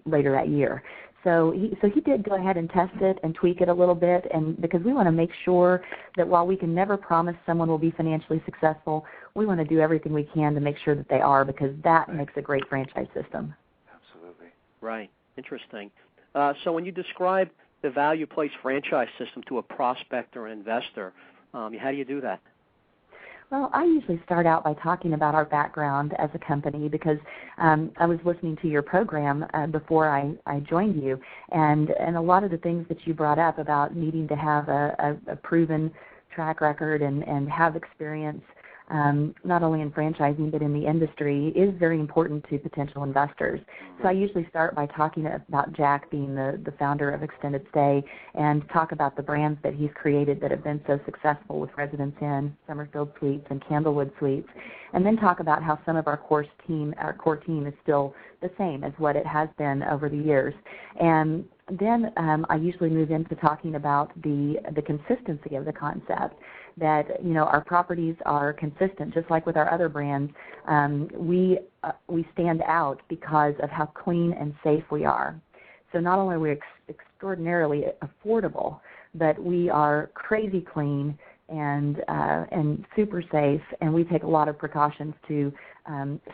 later that year. So he did go ahead and test it and tweak it a little bit, and because we want to make sure that while we can never promise someone will be financially successful, we want to do everything we can to make sure that they are, because that makes a great franchise system. Absolutely. Right. Interesting. So when you describe the Value Place franchise system to a prospect or an investor, how do you do that? Well, I usually start out by talking about our background as a company because I was listening to your program before I joined you, and a lot of the things that you brought up about needing to have a proven track record and have experience not only in franchising but in the industry is very important to potential investors. So I usually start by talking about Jack being the founder of Extended Stay and talk about the brands that he's created that have been so successful with Residence Inn, Summerfield Suites, and Candlewood Suites, and then talk about how some of our core team is still the same as what it has been over the years. And then I usually move into talking about the consistency of the concept, that our properties are consistent, just like with our other brands. We stand out because of how clean and safe we are. So not only are we extraordinarily affordable, but we are crazy clean and super safe, and we take a lot of precautions to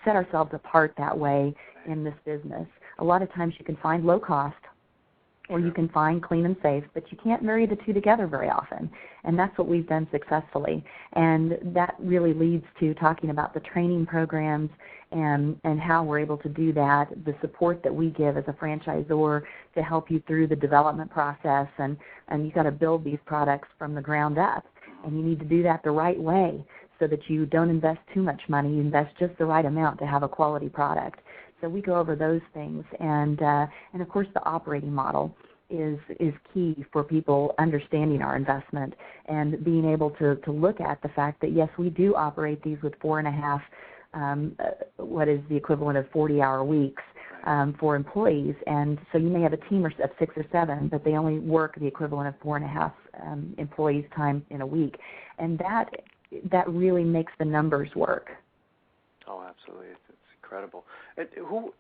set ourselves apart that way in this business. A lot of times you can find low cost, or you can find clean and safe, but you can't marry the two together very often, and that's what we've done successfully. And that really leads to talking about the training programs and how we're able to do that, the support that we give as a franchisor to help you through the development process, and you've got to build these products from the ground up, and you need to do that the right way so that you don't invest too much money, you invest just the right amount to have a quality product. So we go over those things, and of course the operating model is key for people understanding our investment and being able to look at the fact that, yes, we do operate these with 4.5, what is the equivalent of 40-hour weeks for employees. And so you may have a team of 6 or 7, but they only work the equivalent of 4.5 employees' time in a week. And that really makes the numbers work. Oh, absolutely. It's incredible. And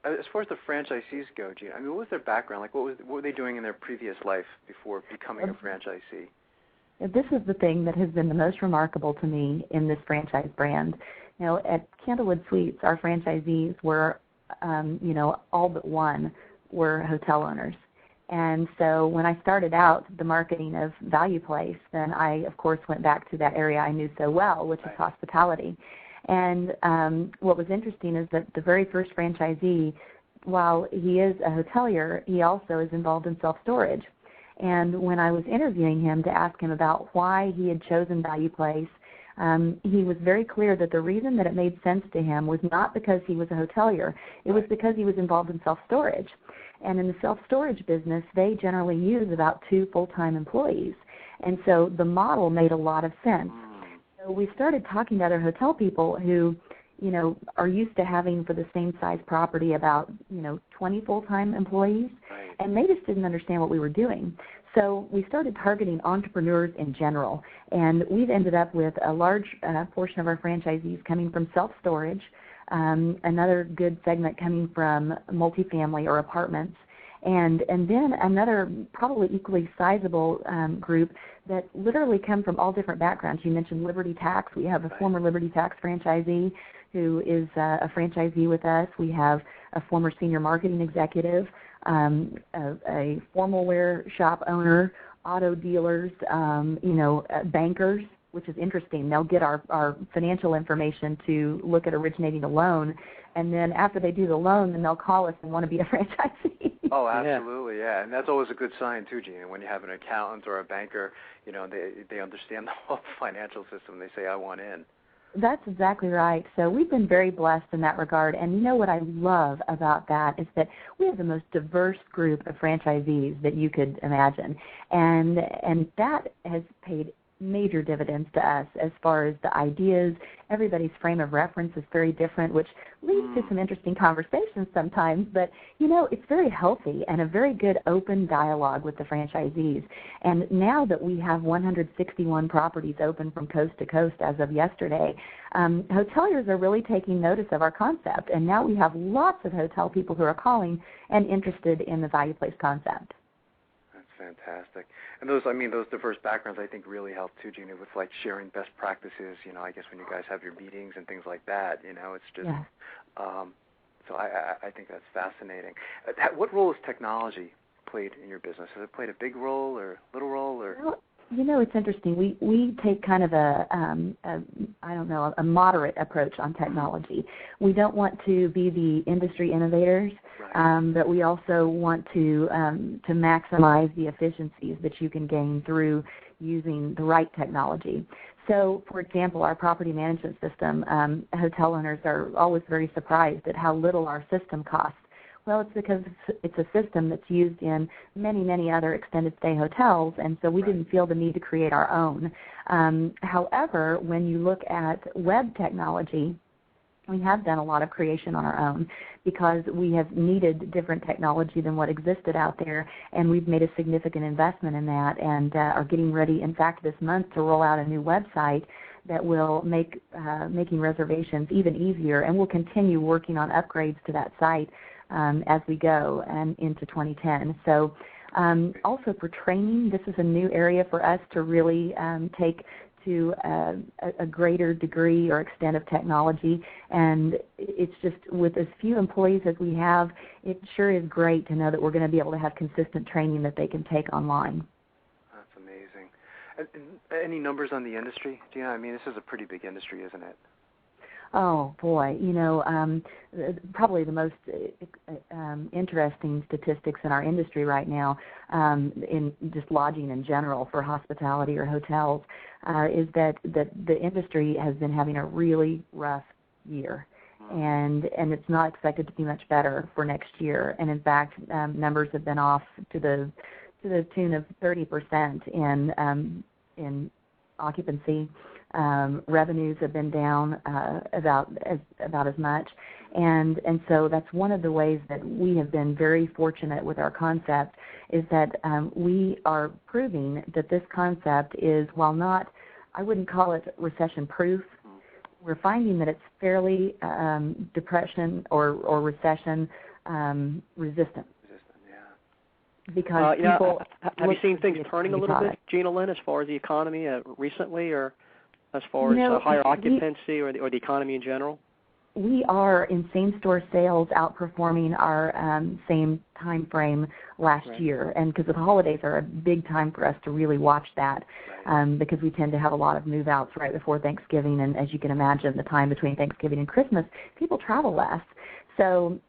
as far as the franchisees go, Gina, what was their background? Like, what were they doing in their previous life before becoming a franchisee? This is the thing that has been the most remarkable to me in this franchise brand. At Candlewood Suites, our franchisees were, all but one were hotel owners. And so when I started out the marketing of Value Place, then I, of course, went back to that area I knew so well, which is hospitality. And what was interesting is that the very first franchisee, while he is a hotelier, he also is involved in self-storage. And when I was interviewing him to ask him about why he had chosen Value Place, he was very clear that the reason that it made sense to him was not because he was a hotelier. It was because he was involved in self-storage. And in the self-storage business, they generally use about 2 full-time employees. And so the model made a lot of sense. So we started talking to other hotel people who, are used to having for the same size property about 20 full-time employees, right. And they just didn't understand what we were doing. So we started targeting entrepreneurs in general, and we've ended up with a large portion of our franchisees coming from self-storage, another good segment coming from multifamily or apartments, and then another probably equally sizable group that literally come from all different backgrounds. You mentioned Liberty Tax. We have a former Liberty Tax franchisee who is a franchisee with us. We have a former senior marketing executive, a formal wear shop owner, auto dealers, bankers, which is interesting. They'll get our financial information to look at originating a loan, and then after they do the loan, then they'll call us and want to be a franchisee. Oh, absolutely, yeah. And that's always a good sign, too, Gina. When you have an accountant or a banker, they understand the whole financial system. They say, I want in. That's exactly right. So we've been very blessed in that regard. And what I love about that is that we have the most diverse group of franchisees that you could imagine. And that has paid major dividends to us as far as the ideas. Everybody's frame of reference is very different, which leads to some interesting conversations sometimes, but it's very healthy and a very good open dialogue with the franchisees. And now that we have 161 properties open from coast to coast as of yesterday, hoteliers are really taking notice of our concept, and now we have lots of hotel people who are calling and interested in the Value Place concept. Fantastic. And those diverse backgrounds, I think, really help too, Gina, with like sharing best practices. I guess when you guys have your meetings and things like that, it's just. Yeah. So I think that's fascinating. What role has technology played in your business? Has it played a big role or little role or? Well, it's interesting. We take kind of a moderate approach on technology. We don't want to be the industry innovators, but we also want to maximize the efficiencies that you can gain through using the right technology. So, for example, our property management system, hotel owners are always very surprised at how little our system costs. Well, it's because it's a system that's used in many, many other extended stay hotels, and so we didn't feel the need to create our own. However, when you look at web technology, we have done a lot of creation on our own because we have needed different technology than what existed out there, and we've made a significant investment in that and are getting ready, in fact, this month to roll out a new website that will make making reservations even easier, and we'll continue working on upgrades to that site as we go and into 2010. So also for training, this is a new area for us to really take to a greater degree or extent of technology. And it's just with as few employees as we have, it sure is great to know that we're going to be able to have consistent training that they can take online. That's amazing. Any numbers on the industry? Gina, this is a pretty big industry, isn't it? Oh, boy. Probably the most interesting statistics in our industry right now, in just lodging in general for hospitality or hotels, is that the industry has been having a really rough year. And it's not expected to be much better for next year. And in fact, numbers have been off to the tune of 30% in occupancy. Revenues have been down about as much, and so that's one of the ways that we have been very fortunate with our concept is that we are proving that this concept is, while not, I wouldn't call it recession-proof, we're finding that it's fairly depression or recession resistant. Because people have you seen things turning a little bit, Gina Lynn, as far as the economy recently, or as far as higher occupancy or the economy in general? We are in same-store sales outperforming our same time frame last year, and because the holidays are a big time for us to really watch that, because we tend to have a lot of move-outs right before Thanksgiving, and as you can imagine, the time between Thanksgiving and Christmas, people travel less. So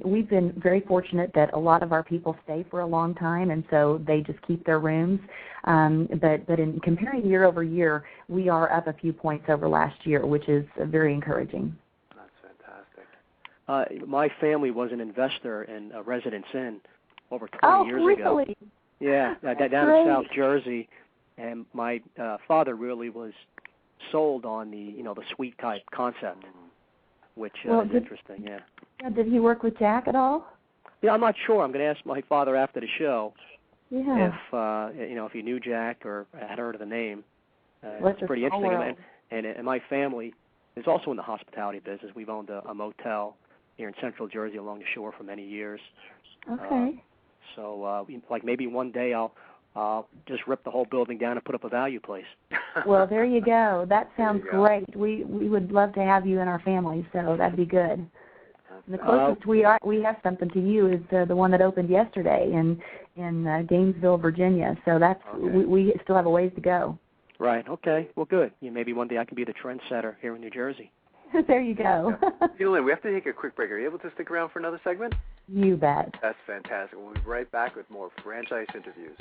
we've been very fortunate that a lot of our people stay for a long time, and so they just keep their rooms. But in comparing year over year, we are up a few points over last year, which is very encouraging. That's fantastic. My family was an investor in a Residence Inn over 20 years ago. Really? Yeah, down in South Jersey, and my father really was sold on the suite type concept. which is interesting. Yeah. Did he work with Jack at all? Yeah, I'm not sure. I'm going to ask my father after the show if if he knew Jack or had heard of the name. It's pretty interesting. And my family is also in the hospitality business. We've owned a motel here in Central Jersey along the shore for many years. Okay. So maybe one day I'll just rip the whole building down and put up a value place. Well, there you go. That sounds great. We would love to have you in our family, so that'd be good. And the closest we have something to you is the one that opened yesterday in Gainesville, Virginia. So that's we still have a ways to go. Right. Okay. Well, good. Maybe one day I can be the trendsetter here in New Jersey. There you go. Lynn, we have to take a quick break. Are you able to stick around for another segment? You bet. That's fantastic. We'll be right back with more franchise interviews.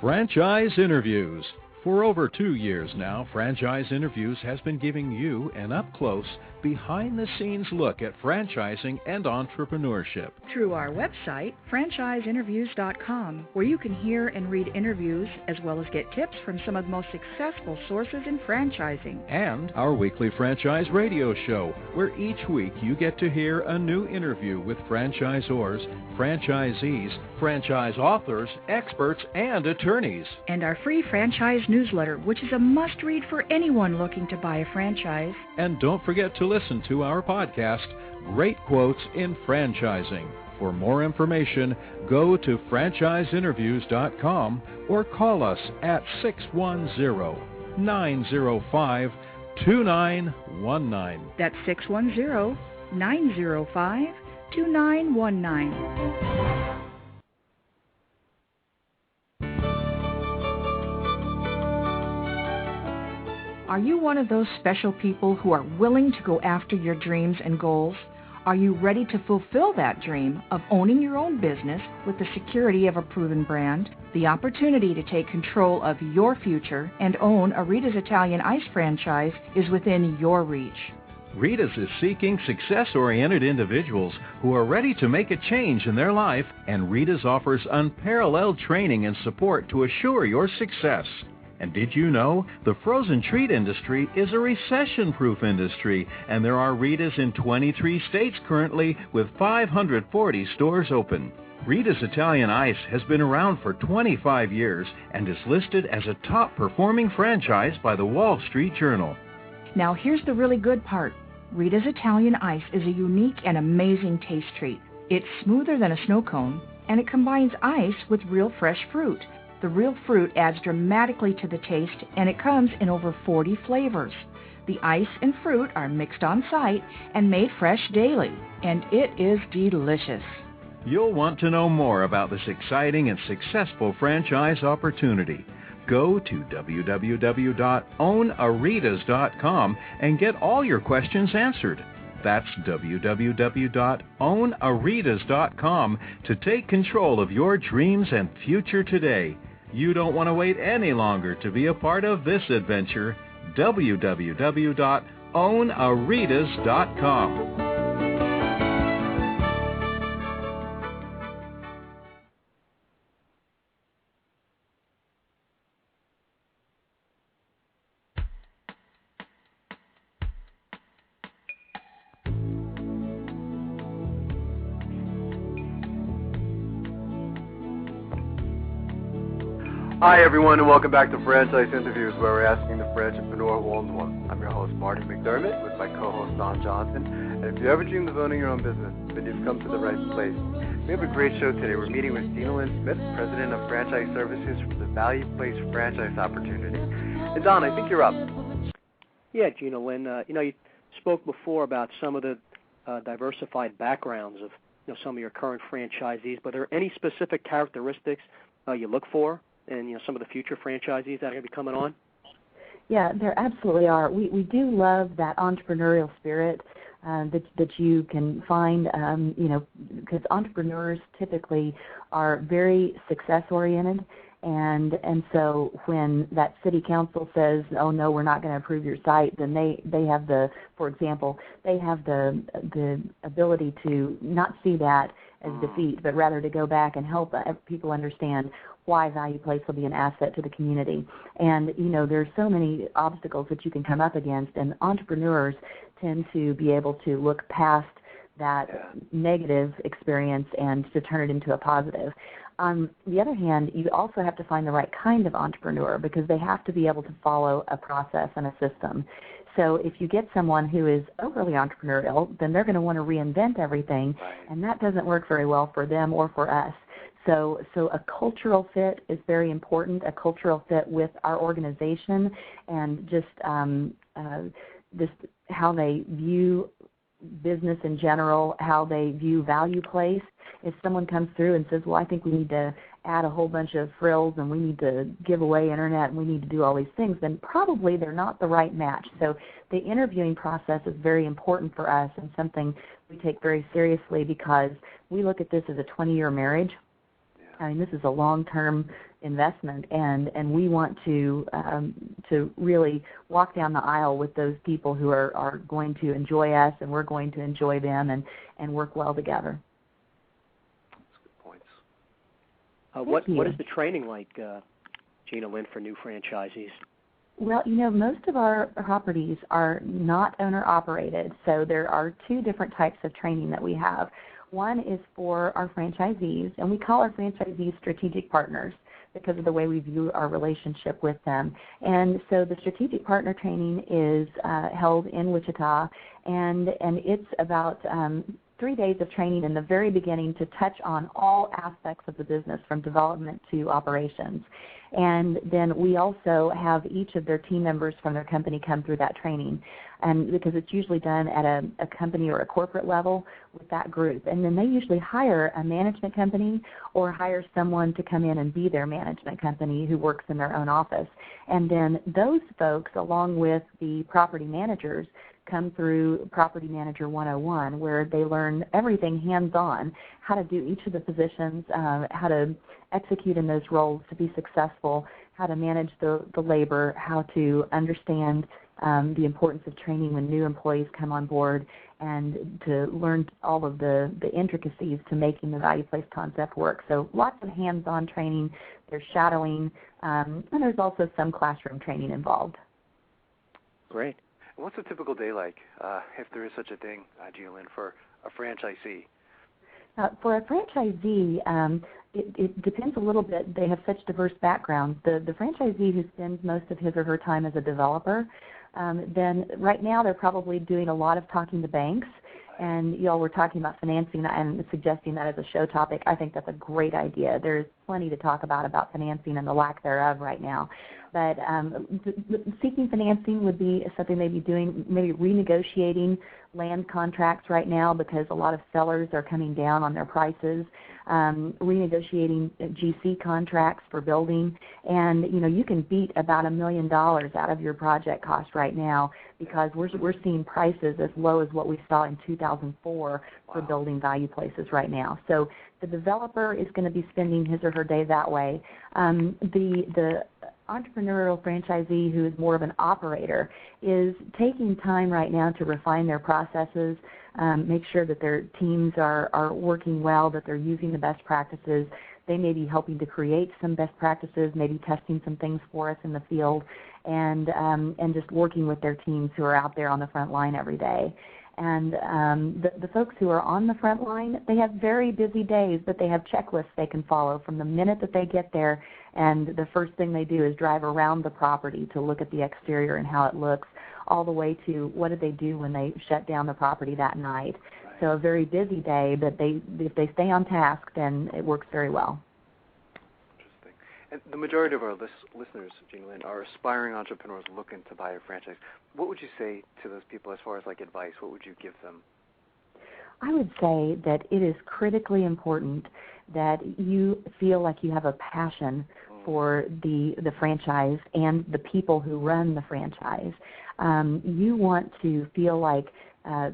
Franchise Interviews. For over 2 years now, Franchise Interviews has been giving you an up-close, behind-the-scenes look at franchising and entrepreneurship. Through our website, franchiseinterviews.com, where you can hear and read interviews as well as get tips from some of the most successful sources in franchising. And our weekly franchise radio show, where each week you get to hear a new interview with franchisors, franchisees, franchise authors, experts, and attorneys. And our free franchise newsletter, which is a must-read for anyone looking to buy a franchise. And don't forget to listen to our podcast, Great Quotes in Franchising. For more information, go to franchiseinterviews.com or call us at 610-905-2919. That's 610-905-2919. Are you one of those special people who are willing to go after your dreams and goals? Are you ready to fulfill that dream of owning your own business with the security of a proven brand? The opportunity to take control of your future and own a Rita's Italian Ice franchise is within your reach. Rita's is seeking success-oriented individuals who are ready to make a change in their life, and Rita's offers unparalleled training and support to assure your success. And did you know the frozen treat industry is a recession-proof industry, and there are Rita's in 23 states currently with 540 stores open. Rita's Italian Ice has been around for 25 years and is listed as a top-performing franchise by the Wall Street Journal. Now here's the really good part. Rita's Italian Ice is a unique and amazing taste treat. It's smoother than a snow cone, and it combines ice with real fresh fruit. The real fruit adds dramatically to the taste, and it comes in over 40 flavors. The ice and fruit are mixed on site and made fresh daily, and it is delicious. You'll want to know more about this exciting and successful franchise opportunity. Go to www.ownaritas.com and get all your questions answered. That's www.ownaritas.com to take control of your dreams and future today. You don't want to wait any longer to be a part of this adventure. www.ownaritas.com. Hi, everyone, and welcome back to Franchise Interviews, where we're asking the entrepreneur who owns one. I'm your host, Marty McDermott, with my co-host, Don Johnson. And if you ever dreamed of owning your own business, then you've come to the right place. We have a great show today. We're meeting with Gina Lynn Smith, President of Franchise Services for the Value Place Franchise Opportunity. And Don, I think you're up. Yeah, Gina Lynn. You spoke before about some of the diversified backgrounds of some of your current franchisees, but are there any specific characteristics you look for and some of the future franchisees that are going to be coming on? Yeah, there absolutely are. We do love that entrepreneurial spirit that you can find, because entrepreneurs typically are very success-oriented, And so when that city council says, oh no, we're not going to approve your site, then they have the, for example, they have the ability to not see that as defeat, but rather to go back and help people understand why Value Place will be an asset to the community. And, there's so many obstacles that you can come up against, and entrepreneurs tend to be able to look past that negative experience and to turn it into a positive. On the other hand, you also have to find the right kind of entrepreneur, because they have to be able to follow a process and a system. So if you get someone who is overly entrepreneurial, then they're going to want to reinvent everything, and that doesn't work very well for them or for us. So a cultural fit is very important, a cultural fit with our organization, and just how they view business in general, how they view Value Place. If someone comes through and says, well, I think we need to add a whole bunch of frills and we need to give away internet and we need to do all these things, then probably they're not the right match. So the interviewing process is very important for us, and something we take very seriously, because we look at this as a 20-year marriage. I mean, this is a long-term investment, and we want to really walk down the aisle with those people who are going to enjoy us, and we're going to enjoy them, and work well together. That's good points. What is the training like, Gina Lynn, for new franchisees? Well, most of our properties are not owner-operated, so there are two different types of training that we have. One is for our franchisees, and we call our franchisees strategic partners because of the way we view our relationship with them. And so the strategic partner training is held in Wichita, and it's about 3 days of training in the very beginning to touch on all aspects of the business, from development to operations. And then we also have each of their team members from their company come through that training, and because it's usually done at a company or a corporate level with that group. And then they usually hire a management company or hire someone to come in and be their management company who works in their own office. And then those folks, along with the property managers, come through Property Manager 101, where they learn everything hands-on, how to do each of the positions, how to execute in those roles to be successful, how to manage the labor, how to understand the importance of training when new employees come on board, and to learn all of the intricacies to making the Value Place concept work. So lots of hands-on training, there's shadowing, and there's also some classroom training involved. Great. What's a typical day like, if there is such a thing, Gina Lynn, for a franchisee? For a franchisee, it depends a little bit. They have such diverse backgrounds. The franchisee who spends most of his or her time as a developer, then right now they're probably doing a lot of talking to banks. And y'all were talking about financing and suggesting that as a show topic. I think that's a great idea. There's plenty to talk about financing and the lack thereof right now. But seeking financing would be something they'd be doing, maybe renegotiating land contracts right now, because a lot of sellers are coming down on their prices, renegotiating GC contracts for building. And, you can beat about $1 million out of your project cost right now, because we're seeing prices as low as what we saw in 2004 for building Value Places right now. So the developer is going to be spending his or her day that way. The entrepreneurial franchisee who is more of an operator is taking time right now to refine their processes, make sure that their teams are working well, that they're using the best practices. They may be helping to create some best practices, maybe testing some things for us in the field, and just working with their teams who are out there on the front line every day. And the folks who are on the front line, they have very busy days, but they have checklists they can follow from the minute that they get there, and the first thing they do is drive around the property to look at the exterior and how it looks, all the way to what did they do when they shut down the property that night. So a very busy day, but if they stay on task, then it works very well. Interesting. And the majority of our listeners, Gina Lynn, are aspiring entrepreneurs looking to buy a franchise. What would you say to those people as far as advice? What would you give them? I would say that it is critically important that you feel like you have a passion for the franchise and the people who run the franchise. You want to feel like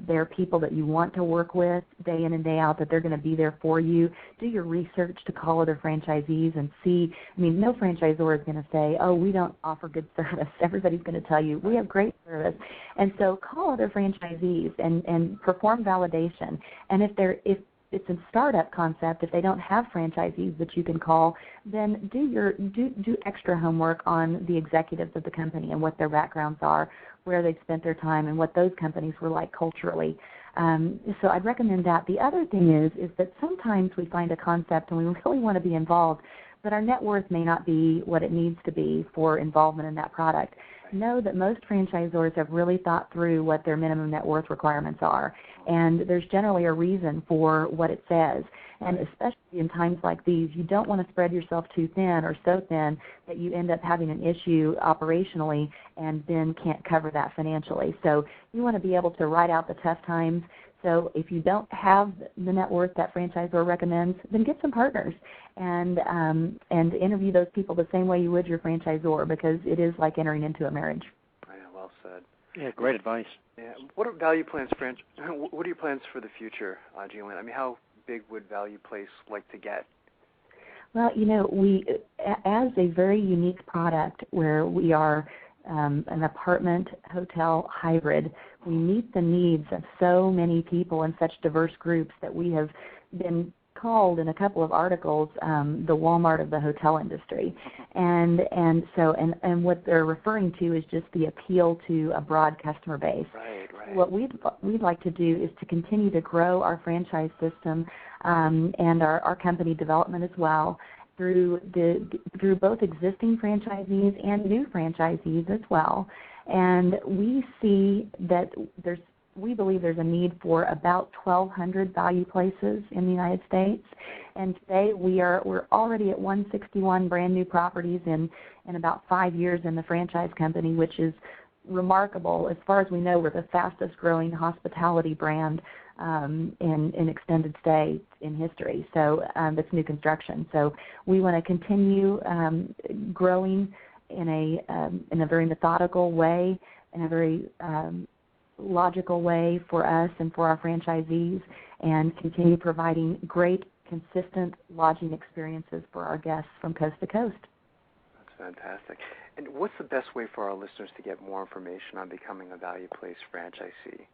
They're people that you want to work with day in and day out, that they're going to be there for you. Do your research to call other franchisees and see. I mean, no franchisor is going to say, oh, we don't offer good service. Everybody's going to tell you, we have great service. And so call other franchisees and perform validation. And if it's a startup concept, if they don't have franchisees that you can call, then do extra homework on the executives of the company and what their backgrounds are, where they've spent their time, and what those companies were like culturally. So I'd recommend that. The other thing is that sometimes we find a concept and we really want to be involved, but our net worth may not be what it needs to be for involvement in that product. Know that most franchisors have really thought through what their minimum net worth requirements are, and there's generally a reason for what it says. And especially in times like these, you don't want to spread yourself too thin or so thin that you end up having an issue operationally and then can't cover that financially. So you want to be able to ride out the tough times. So if you don't have the net worth that franchisor recommends, then get some partners and interview those people the same way you would your franchisor, because it is like entering into a marriage. Yeah, well said. Yeah, great advice. Yeah. What are value plans, what are your plans for the future, Jeanne? I mean, how big would Value Place like to get? Well, we, as a very unique product where we are an apartment hotel hybrid, we meet the needs of so many people in such diverse groups that we have been called in a couple of articles the Walmart of the hotel industry, and what they're referring to is just the appeal to a broad customer base. Right. What we'd like to do is to continue to grow our franchise system and our company development as well through both existing franchisees and new franchisees as well. And we see that we believe there's a need for about 1,200 Value Places in the United States. And today we're already at 161 brand new properties in about 5 years in the franchise company, which is remarkable. As far as we know, we're the fastest growing hospitality brand in extended stay in history. So that's new construction. So we want to continue growing in a very methodical way, in a very logical way for us and for our franchisees, and continue providing great, consistent lodging experiences for our guests from coast to coast. That's fantastic. And what's the best way for our listeners to get more information on becoming a Value Place franchisee?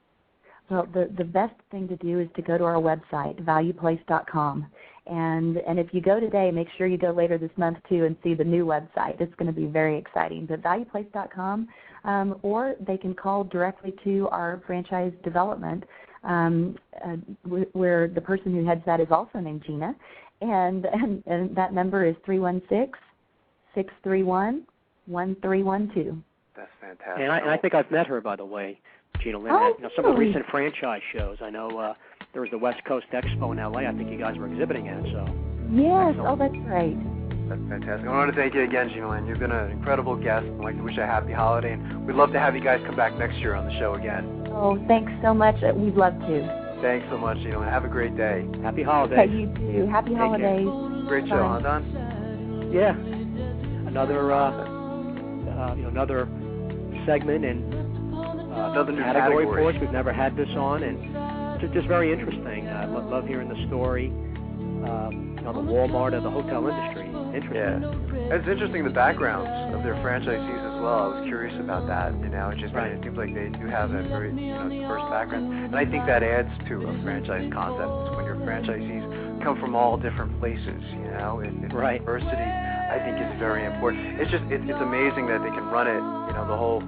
Well, the best thing to do is to go to our website, valueplace.com. And if you go today, make sure you go later this month, too, and see the new website. It's going to be very exciting. But valueplace.com, or they can call directly to our franchise development, where the person who heads that is also named Gina. And that number is 316-631-1312. That's fantastic. And I think I've met her, by the way, Gina Lynn. Some of the recent franchise shows. I know there was the West Coast Expo in L.A. I think you guys were exhibiting at. So. Yes. Oh, that's great. That's fantastic. I want to thank you again, Gina Lynn. You've been an incredible guest. I'd like to wish you a happy holiday, and we'd love to have you guys come back next year on the show again. Oh, thanks so much. We'd love to. Thanks so much, Gina Lynn. Have a great day. Happy holidays. Okay, you too. Happy holidays. Great show, huh, Don? Yeah. Another segment and another new category for us. We've never had this on, and it's just very interesting. I love hearing the story on the Walmart of the hotel industry. Interesting. Yeah. It's interesting, the backgrounds of their franchisees as well. I was curious about that. It seems like they do have a very diverse background, and I think that adds to a franchise concept when your franchisees come from all different places. Diversity, I think, is very important. It's amazing that they can run it. The whole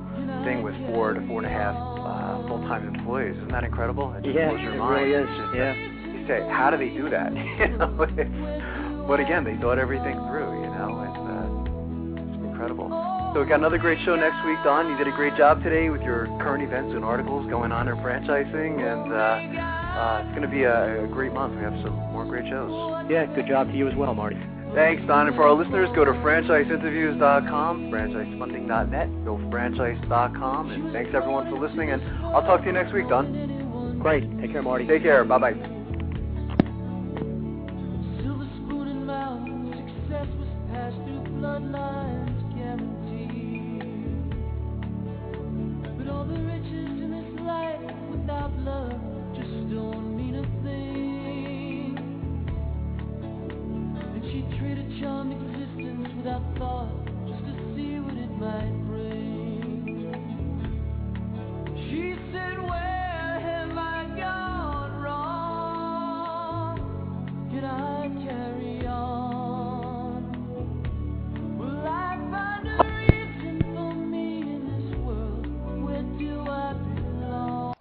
thing with 4 to 4.5 full-time employees. Isn't that incredible? It just blows your mind. Really is. You say, how do they do that? But again, they thought everything through. It's incredible. So we got another great show next week, Don. You did a great job today with your current events and articles going on in franchising, and it's going to be a great month. We have some more great shows. Yeah, good job to you as well, Marty. Thanks, Don. And for our listeners, go to franchiseinterviews.com, franchisefunding.net, gofranchise.com, and thanks everyone for listening, and I'll talk to you next week, Don. Great. Take care, Marty. Take care. Bye-bye. Silver spoon in mouth, success was passed through bloodlines, guaranteed. But all the riches in this life without love. might bring. She said, where have I gone wrong? Did I carry